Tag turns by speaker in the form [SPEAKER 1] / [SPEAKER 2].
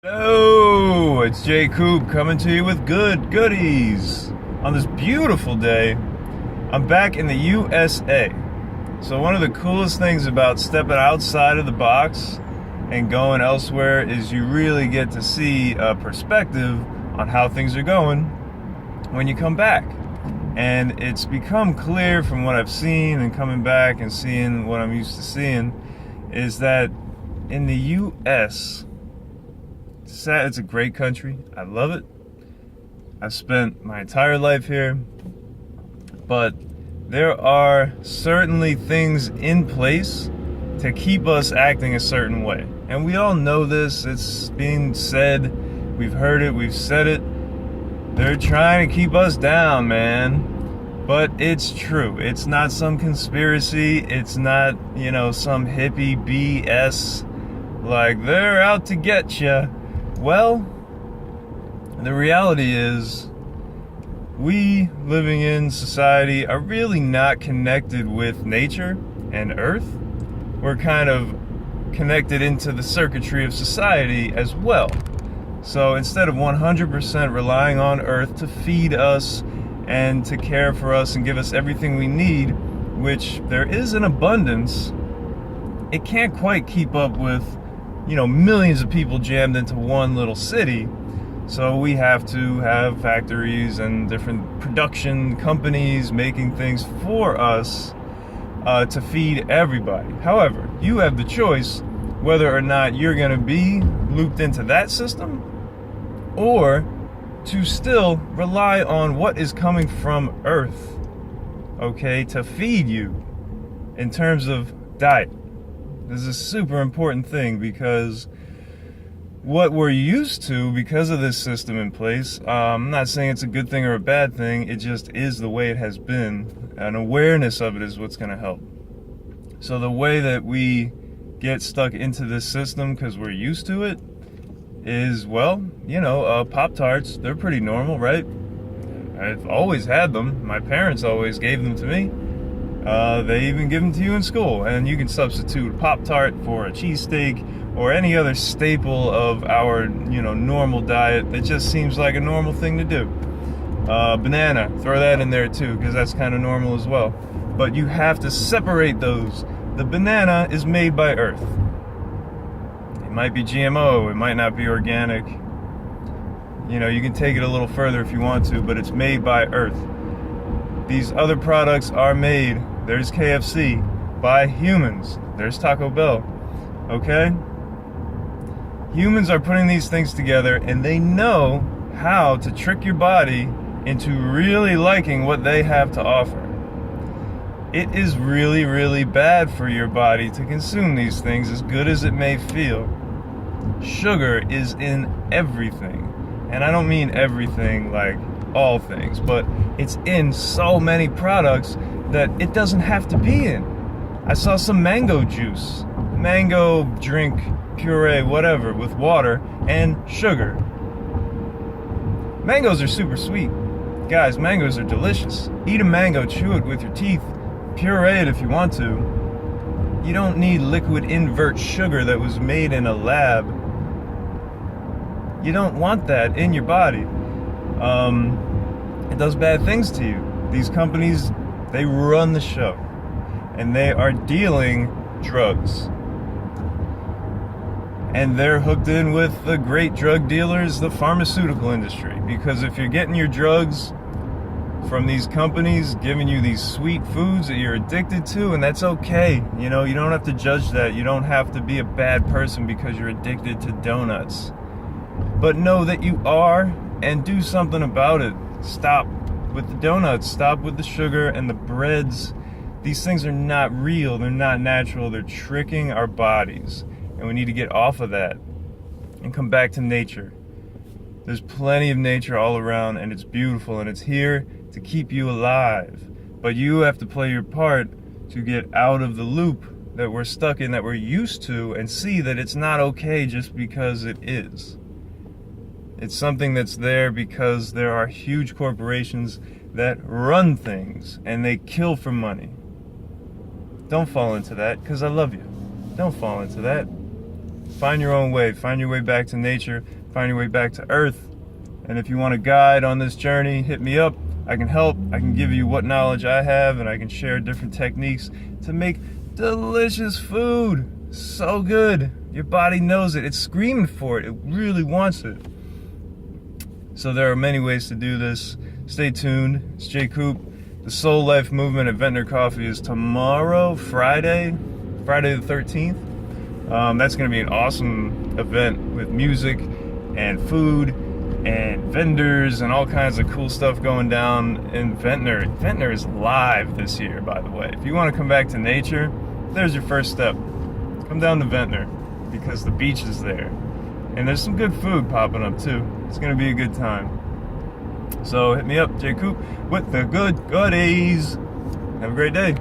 [SPEAKER 1] Hello, it's Jay Coop coming to you with good goodies. On this beautiful day, I'm back in the USA. So one of the coolest things about stepping outside of the box and going elsewhere is you really get to see a perspective on how things are going when you come back. And it's become clear from what I've seen and coming back and seeing what I'm used to seeing is that in the US, it's a great country. I love it. I've spent my entire life here. But there are certainly things in place to keep us acting a certain way. And we all know this. It's being said. We've heard it. We've said it. They're trying to keep us down, man. But it's true. It's not some conspiracy. It's not, some hippie BS. Like, they're out to get you. Well, the reality is, we living in society are really not connected with nature and earth. We're kind of connected into the circuitry of society as well. So instead of 100% relying on earth to feed us and to care for us and give us everything we need, which there is an abundance, it can't quite keep up with millions of people jammed into one little city. So we have to have factories and different production companies making things for us to feed everybody. However, you have the choice whether or not you're going to be looped into that system or to still rely on what is coming from Earth, okay, to feed you in terms of diet. This is a super important thing because what we're used to because of this system in place, I'm not saying it's a good thing or a bad thing, it just is the way it has been. An awareness of it is what's going to help. So the way that we get stuck into this system because we're used to it is, Pop-Tarts, they're pretty normal, right? I've always had them. My parents always gave them to me. They even give them to you in school, and you can substitute a Pop-Tart for a cheesesteak or any other staple of our, normal diet that just seems like a normal thing to do. Banana, throw that in there too, because that's kind of normal as well. But you have to separate those. The banana is made by Earth. It might be GMO, it might not be organic. You can take it a little further if you want to, but it's made by Earth. These other products are made, there's KFC, by humans. There's Taco Bell, okay? Humans are putting these things together and they know how to trick your body into really liking what they have to offer. It is really, really bad for your body to consume these things, as good as it may feel. Sugar is in everything. And I don't mean everything like all things, but it's in so many products that it doesn't have to be in. I saw some mango juice, mango drink, puree, whatever, with water and sugar. Mangoes are super sweet. Guys, mangoes are delicious. Eat a mango, chew it with your teeth, puree it if you want to. You don't need liquid invert sugar that was made in a lab. You don't want that in your body. It does bad things to you. These companies, they run the show. And they are dealing drugs. And they're hooked in with the great drug dealers, the pharmaceutical industry. Because if you're getting your drugs from these companies, giving you these sweet foods that you're addicted to, and that's okay. You don't have to judge that. You don't have to be a bad person because you're addicted to donuts. But know that you are, and do something about it. Stop with the donuts, stop with the sugar and the breads. These things are not real, they're not natural, they're tricking our bodies. And we need to get off of that and come back to nature. There's plenty of nature all around, and it's beautiful, and it's here to keep you alive. But you have to play your part to get out of the loop that we're stuck in, that we're used to, and see that it's not okay just because it is. It's something that's there because there are huge corporations that run things and they kill for money. Don't fall into that, because I love you. Don't fall into that. Find your own way. Find your way back to nature. Find your way back to earth. And if you want a guide on this journey, hit me up. I can help. I can give you what knowledge I have, and I can share different techniques to make delicious food. So good. Your body knows it. It's screaming for it. It really wants it. So there are many ways to do this. Stay tuned. It's Jay Coop. The Soul Life Movement at Ventnor Coffee is tomorrow, Friday the 13th. That's going to be an awesome event with music and food and vendors and all kinds of cool stuff going down in Ventnor. Ventnor is live this year, by the way. If you want to come back to nature, there's your first step. Come down to Ventnor because the beach is there. And there's some good food popping up too. It's going to be a good time. So hit me up, Jay Coop, with the good goodies. Have a great day.